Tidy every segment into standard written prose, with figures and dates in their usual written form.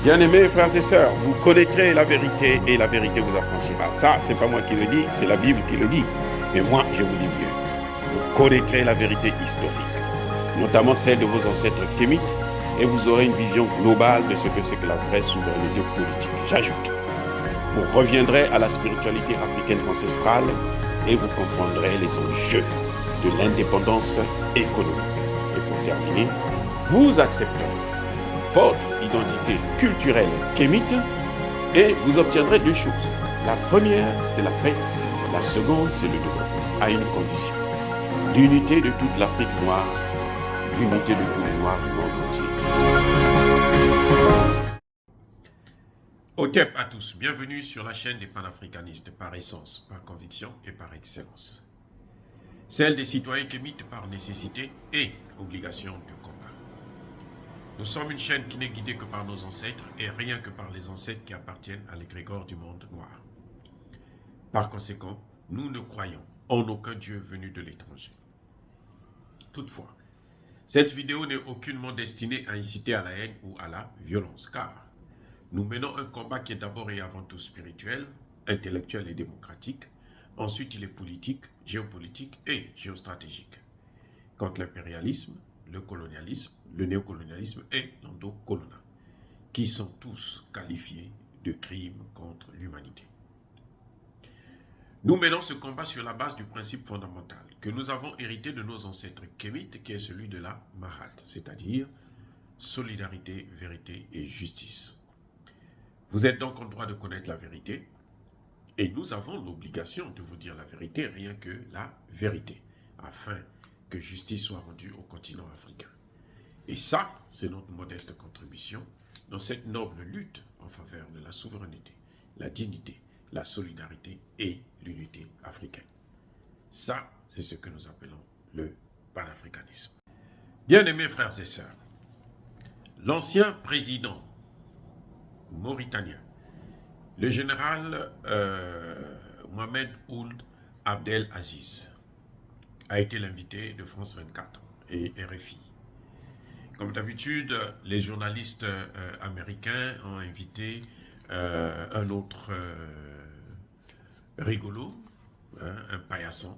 Bien-aimés frères et sœurs, vous connaîtrez la vérité et la vérité vous affranchira. Ça, c'est pas moi qui le dis, c'est la Bible qui le dit. Mais moi, je vous dis mieux. Vous connaîtrez la vérité historique, notamment celle de vos ancêtres kémites, et vous aurez une vision globale de ce que c'est que la vraie souveraineté politique. J'ajoute, vous reviendrez à la spiritualité africaine ancestrale et vous comprendrez les enjeux de l'indépendance économique. Et pour terminer, vous accepterez votre identité culturelle kémite et vous obtiendrez deux choses. La première, c'est la paix. La seconde, c'est le développement, à une condition. L'unité de toute l'Afrique noire, l'unité de tous les Noirs du monde entier. Otep à tous, bienvenue sur la chaîne des panafricanistes par essence, par conviction et par excellence. Celle des citoyens kémites par nécessité et obligation de combat. Nous sommes une chaîne qui n'est guidée que par nos ancêtres et rien que par les ancêtres qui appartiennent à l'égrégore du monde noir. Par conséquent, nous ne croyons en aucun Dieu venu de l'étranger. Toutefois, cette vidéo n'est aucunement destinée à inciter à la haine ou à la violence, car nous menons un combat qui est d'abord et avant tout spirituel, intellectuel et démocratique. Ensuite, il est politique, géopolitique et géostratégique. Contre l'impérialisme, le colonialisme, le néocolonialisme et l'endocoloniat, qui sont tous qualifiés de crimes contre l'humanité. Nous menons ce combat sur la base du principe fondamental que nous avons hérité de nos ancêtres kémites, qui est celui de la Mahat, c'est-à-dire solidarité, vérité et justice. Vous êtes donc en droit de connaître la vérité, et nous avons l'obligation de vous dire la vérité, rien que la vérité, afin que justice soit rendue au continent africain. Et ça, c'est notre modeste contribution dans cette noble lutte en faveur de la souveraineté, la dignité, la solidarité et l'unité africaine. Ça, c'est ce que nous appelons le panafricanisme. Bien-aimés frères et sœurs, l'ancien président mauritanien, le général Mohamed Ould Abdel Aziz, a été l'invité de France 24 et RFI. Comme d'habitude, les journalistes américains ont invité un autre rigolo, un paillasson,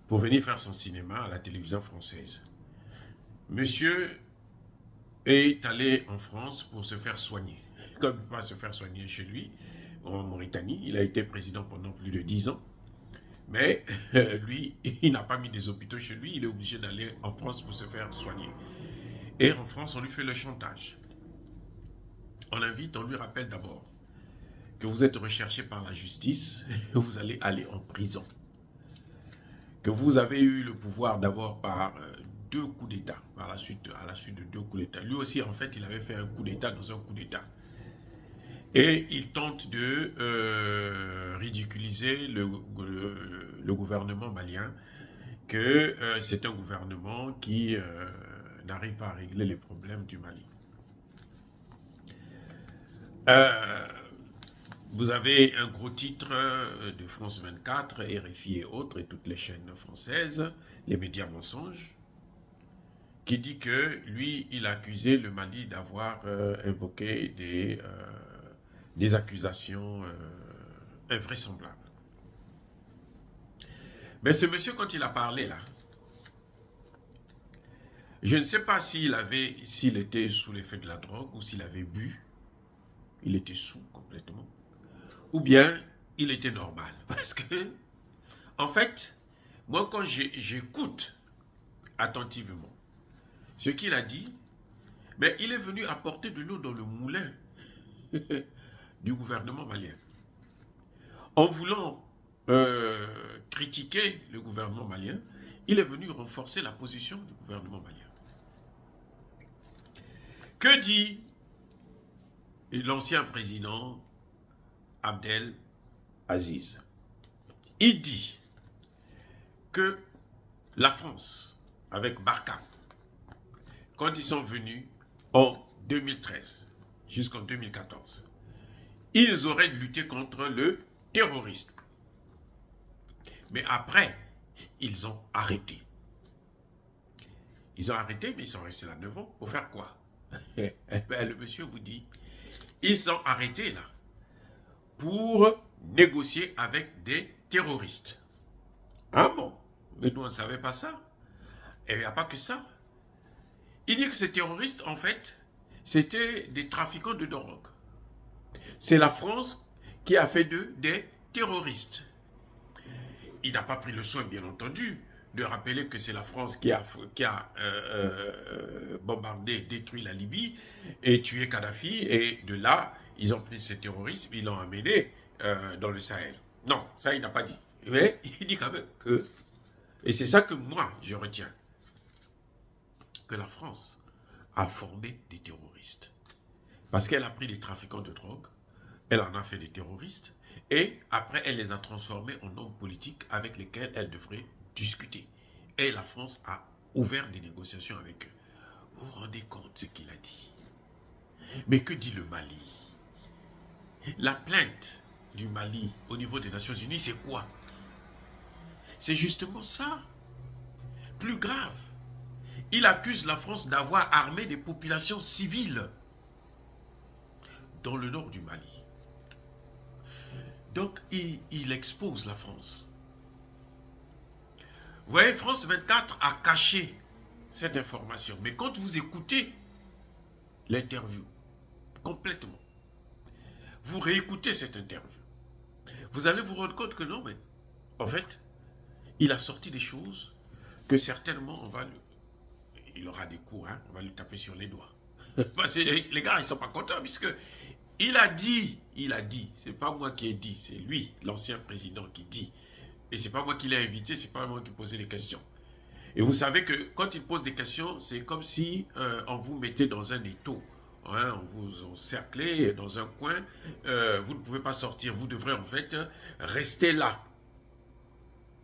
pour venir faire son cinéma à la télévision française. Monsieur est allé en France pour se faire soigner. Comme il ne peut pas se faire soigner chez lui, en Mauritanie, il a été président pendant plus de 10 ans. Mais lui, il n'a pas mis des hôpitaux chez lui, il est obligé d'aller en France pour se faire soigner. Et en France, on lui fait le chantage. On l'invite, on lui rappelle d'abord que vous êtes recherché par la justice, que vous allez aller en prison. Que vous avez eu le pouvoir d'abord par deux coups d'État, à la suite de deux coups d'État. Lui aussi, en fait, il avait fait un coup d'État dans un coup d'État. Et il tente de ridiculiser le gouvernement malien, que c'est un gouvernement qui n'arrive pas à régler les problèmes du Mali. Vous avez un gros titre de France 24, RFI et autres, et toutes les chaînes françaises, les médias mensonges, qui dit que lui, il a accusé le Mali d'avoir invoqué des accusations invraisemblables. Mais ce monsieur, quand il a parlé là, je ne sais pas s'il était sous l'effet de la drogue ou s'il avait bu, il était sous complètement, ou bien il était normal. Parce que, en fait, moi quand j'écoute attentivement ce qu'il a dit, mais il est venu apporter de l'eau dans le moulin du gouvernement malien. En voulant critiquer le gouvernement malien, il est venu renforcer la position du gouvernement malien. Que dit l'ancien président Abdel Aziz? Il dit que la France, avec Barkhane, quand ils sont venus en 2013 jusqu'en 2014, ils auraient lutté contre le terrorisme. Mais après, ils ont arrêté. Ils ont arrêté, mais ils sont restés là 9 ans. Pour faire quoi? Le monsieur vous dit, Ils sont arrêtés là pour négocier avec des terroristes. Ah bon? Mais nous, on ne savait pas ça. Et il n'y a pas que ça. Il dit que ces terroristes, en fait, c'était des trafiquants de drogue. C'est la France qui a fait d'eux des terroristes. Il n'a pas pris le soin, bien entendu, de rappeler que c'est la France qui a bombardé, détruit la Libye et tué Kadhafi. Et de là, ils ont pris ces terroristes, ils l'ont amené dans le Sahel. Non, ça, il n'a pas dit. Mais il dit quand même que... Et c'est ça que moi, je retiens. Que la France a formé des terroristes. Parce qu'elle a pris des trafiquants de drogue, elle en a fait des terroristes, et après, elle les a transformés en hommes politiques avec lesquels elle devrait discuter. Et la France a ouvert des négociations avec eux. Vous vous rendez compte de ce qu'il a dit? Mais que dit le Mali? La plainte du Mali au niveau des Nations Unies, c'est quoi? C'est justement ça. Plus grave, il accuse la France d'avoir armé des populations civiles dans le nord du Mali. Donc, il expose la France. Vous voyez, France 24 a caché cette information. Mais quand vous écoutez l'interview complètement, vous réécoutez cette interview, vous allez vous rendre compte que non, mais en fait, il a sorti des choses que certainement il aura des coups, hein, on va lui taper sur les doigts. Parce que les gars, ils ne sont pas contents puisque il a dit, c'est pas moi qui ai dit, c'est lui, l'ancien président qui dit. Et c'est pas moi qui l'ai invité, c'est pas moi qui posais les questions. Et vous savez que quand il pose des questions, c'est comme si on vous mettait dans un étau. Hein, on vous encerclait dans un coin, vous ne pouvez pas sortir, vous devrez en fait rester là.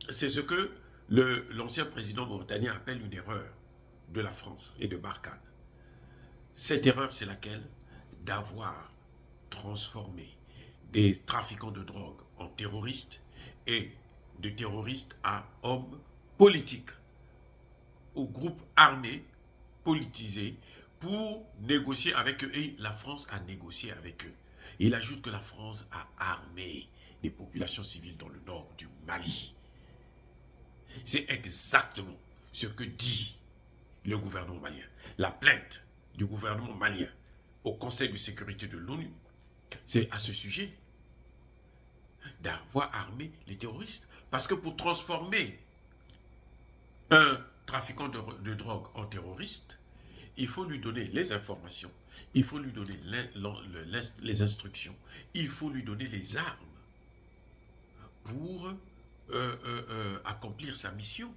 C'est ce que l'ancien président mauritanien appelle une erreur de la France et de Barkhane. Cette erreur, c'est laquelle? D'avoir transformé des trafiquants de drogue en terroristes et de terroristes à hommes politiques, aux groupes armés, politisés, pour négocier avec eux. Et la France a négocié avec eux. Il ajoute que la France a armé des populations civiles dans le nord du Mali. C'est exactement ce que dit le gouvernement malien. La plainte du gouvernement malien au Conseil de sécurité de l'ONU, c'est à ce sujet d'avoir armé les terroristes. Parce que pour transformer un trafiquant de drogue en terroriste, il faut lui donner les informations, il faut lui donner les instructions, il faut lui donner les armes pour accomplir sa mission.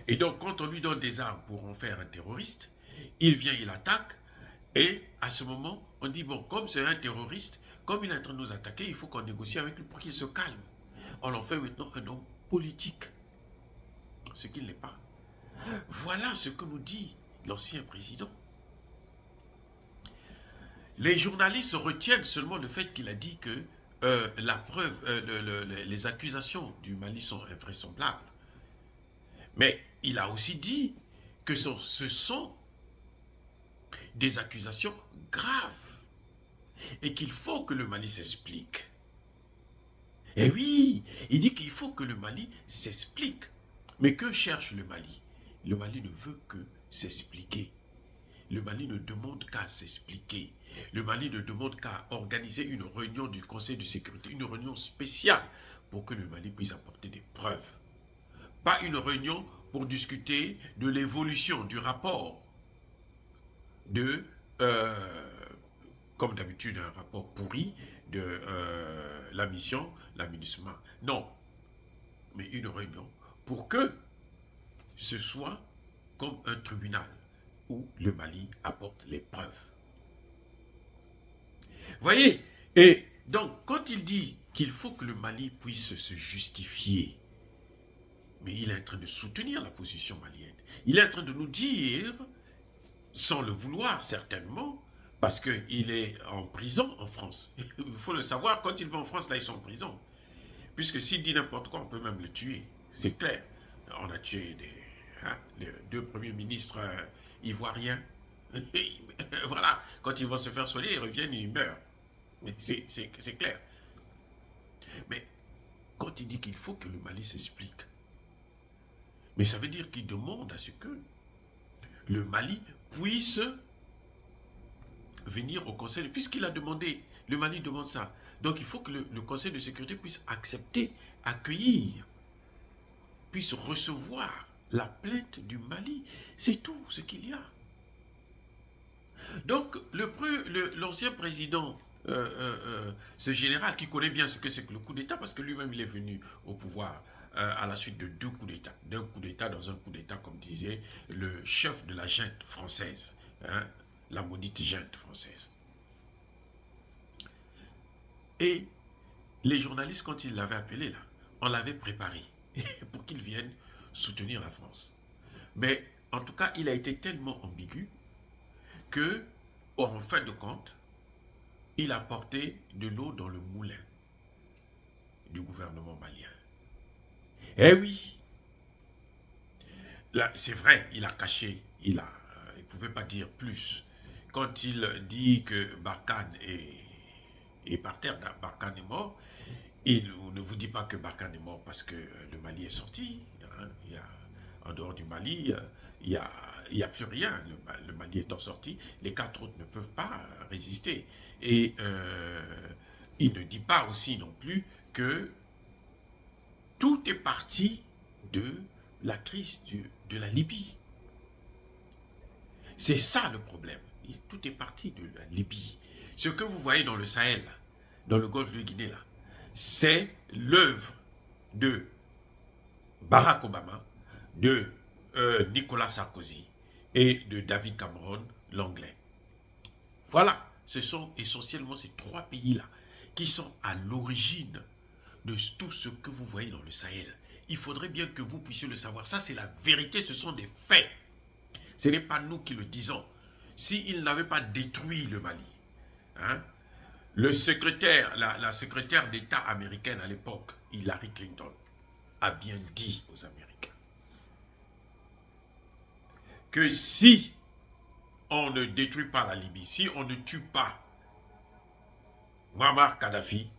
Et donc, quand on lui donne des armes pour en faire un terroriste, il vient, il attaque, et à ce moment, on dit, bon, comme c'est un terroriste, comme il est en train de nous attaquer, il faut qu'on négocie avec lui pour qu'il se calme. On en fait maintenant un homme politique, ce qu'il n'est pas. Voilà ce que nous dit l'ancien président. Les journalistes retiennent seulement le fait qu'il a dit que la preuve, les accusations du Mali sont invraisemblables. Mais il a aussi dit que ce sont des accusations graves et qu'il faut que le Mali s'explique. Et oui, il dit qu'il faut que le Mali s'explique. Mais que cherche le Mali? Le Mali ne veut que s'expliquer. Le Mali ne demande qu'à s'expliquer. Le Mali ne demande qu'à organiser une réunion du Conseil de sécurité, une réunion spéciale pour que le Mali puisse apporter des preuves. Pas une réunion pour discuter de l'évolution du rapport de, comme d'habitude, un rapport pourri de la mission, la MINUSMA. Non, mais une réunion pour que ce soit comme un tribunal où le Mali apporte les preuves. Voyez? Et donc, quand il dit qu'il faut que le Mali puisse se justifier, mais il est en train de soutenir la position malienne. Il est en train de nous dire, sans le vouloir certainement, parce qu'il est en prison en France. Il faut le savoir, quand il va en France, là, ils sont en prison. Puisque s'il dit n'importe quoi, on peut même le tuer. C'est clair. On a tué les 2 premiers ministres ivoiriens. Voilà, quand ils vont se faire soigner, ils reviennent, ils meurent. C'est clair. Mais quand il dit qu'il faut que le Mali s'explique, mais ça veut dire qu'il demande à ce que le Mali puisse venir au Conseil, puisqu'il a demandé, le Mali demande ça. Donc il faut que le Conseil de sécurité puisse accepter, accueillir, puisse recevoir la plainte du Mali. C'est tout ce qu'il y a. Donc l'ancien président, ce général qui connaît bien ce que c'est que le coup d'État, parce que lui-même il est venu au pouvoir à la suite de 2 coups d'État. D'un coup d'État dans un coup d'État, comme disait le chef de la junte française, hein, la maudite junte française. Et les journalistes, quand ils l'avaient appelé là, on l'avait préparé pour qu'il vienne soutenir la France. Mais en tout cas, il a été tellement ambigu que, en fin de compte, il a porté de l'eau dans le moulin du gouvernement malien. Eh oui, là, c'est vrai, il a caché, il ne pouvait pas dire plus. Quand il dit que Barkhane est par terre, Barkhane est mort, il ne vous dit pas que Barkhane est mort parce que le Mali est sorti. Hein, en dehors du Mali, il n'y a plus rien. Le Mali étant sorti, les 4 autres ne peuvent pas résister. Et il ne dit pas aussi non plus que tout est parti de la crise de la Libye. C'est ça le problème. Tout est parti de la Libye. Ce que vous voyez dans le Sahel, dans le golfe de Guinée, là, c'est l'œuvre de Barack Obama, de Nicolas Sarkozy et de David Cameron, l'anglais. Voilà, ce sont essentiellement ces 3 pays-là qui sont à l'origine de tout ce que vous voyez dans le Sahel. Il faudrait bien que vous puissiez le savoir. Ça, c'est la vérité, ce sont des faits. Ce n'est pas nous qui le disons. S'ils n'avaient pas détruit le Mali, hein, le secrétaire, la secrétaire d'État américaine à l'époque, Hillary Clinton, a bien dit aux Américains que si on ne détruit pas la Libye, si on ne tue pas Muammar Kadhafi,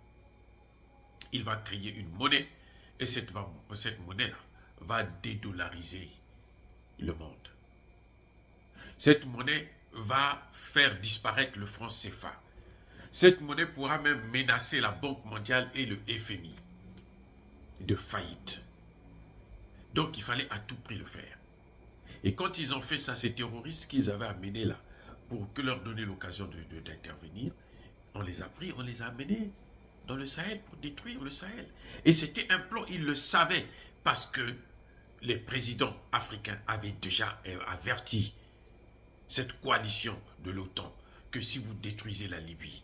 il va créer une monnaie et cette monnaie-là va dédollariser le monde. Cette monnaie va faire disparaître le franc CFA. Cette monnaie pourra même menacer la Banque mondiale et le FMI de faillite. Donc il fallait à tout prix le faire. Et quand ils ont fait ça, ces terroristes qu'ils avaient amenés là, pour que leur donner l'occasion d'intervenir, on les a pris, on les a amenés dans le Sahel pour détruire le Sahel. Et c'était un plan, ils le savaient, parce que les présidents africains avaient déjà averti cette coalition de l'OTAN que si vous détruisez la Libye,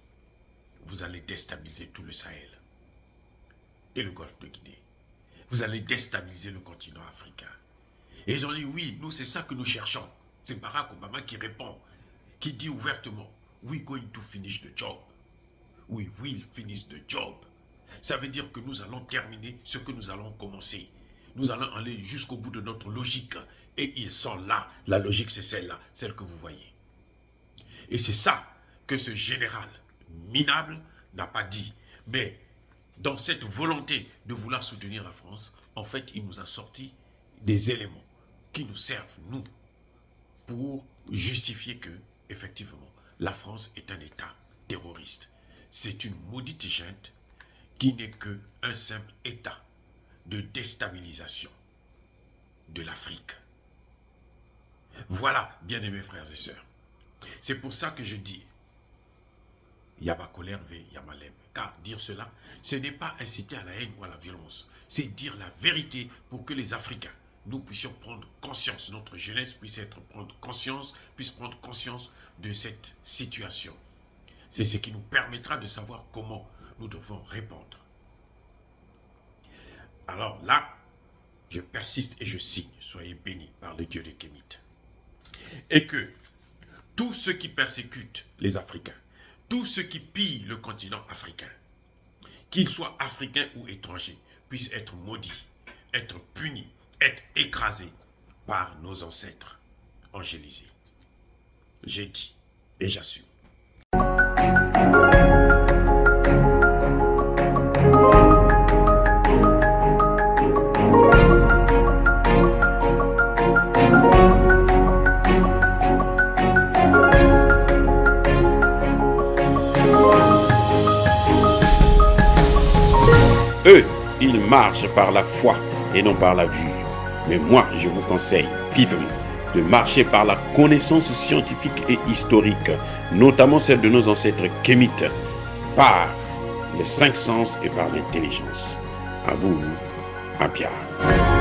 vous allez déstabiliser tout le Sahel et le golfe de Guinée. Vous allez déstabiliser le continent africain. Et ils ont dit oui, nous c'est ça que nous cherchons. C'est Barack Obama qui répond, qui dit ouvertement, we're going to finish the job. We will finish the job. Ça veut dire que nous allons terminer ce que nous allons commencer. Nous allons aller jusqu'au bout de notre logique. Et ils sont là. La logique, c'est celle-là, celle que vous voyez. Et c'est ça que ce général minable n'a pas dit. Mais dans cette volonté de vouloir soutenir la France, en fait, il nous a sorti des éléments qui nous servent, nous, pour justifier que, effectivement, la France est un État terroriste. C'est une maudite junte qui n'est qu'un simple État de déstabilisation de l'Afrique. Voilà, bien-aimés frères et sœurs. C'est pour ça que je dis, Yaba colère ve Yamalem. Car dire cela, ce n'est pas inciter à la haine ou à la violence. C'est dire la vérité pour que les Africains, nous puissions prendre conscience, notre jeunesse puisse prendre conscience de cette situation. C'est ce qui nous permettra de savoir comment nous devons répondre. Alors là, je persiste et je signe, soyez bénis par le Dieu des Kémites. Et que tous ceux qui persécutent les Africains, tous ceux qui pillent le continent africain, qu'ils soient africains ou étrangers, puissent être maudits, être punis, être écrasés par nos ancêtres angélisés. J'ai dit et j'assume. Eux, ils marchent par la foi et non par la vue. Mais moi, je vous conseille vivement de marcher par la connaissance scientifique et historique, notamment celle de nos ancêtres kémites, par les 5 sens et par l'intelligence. À vous, à Pierre.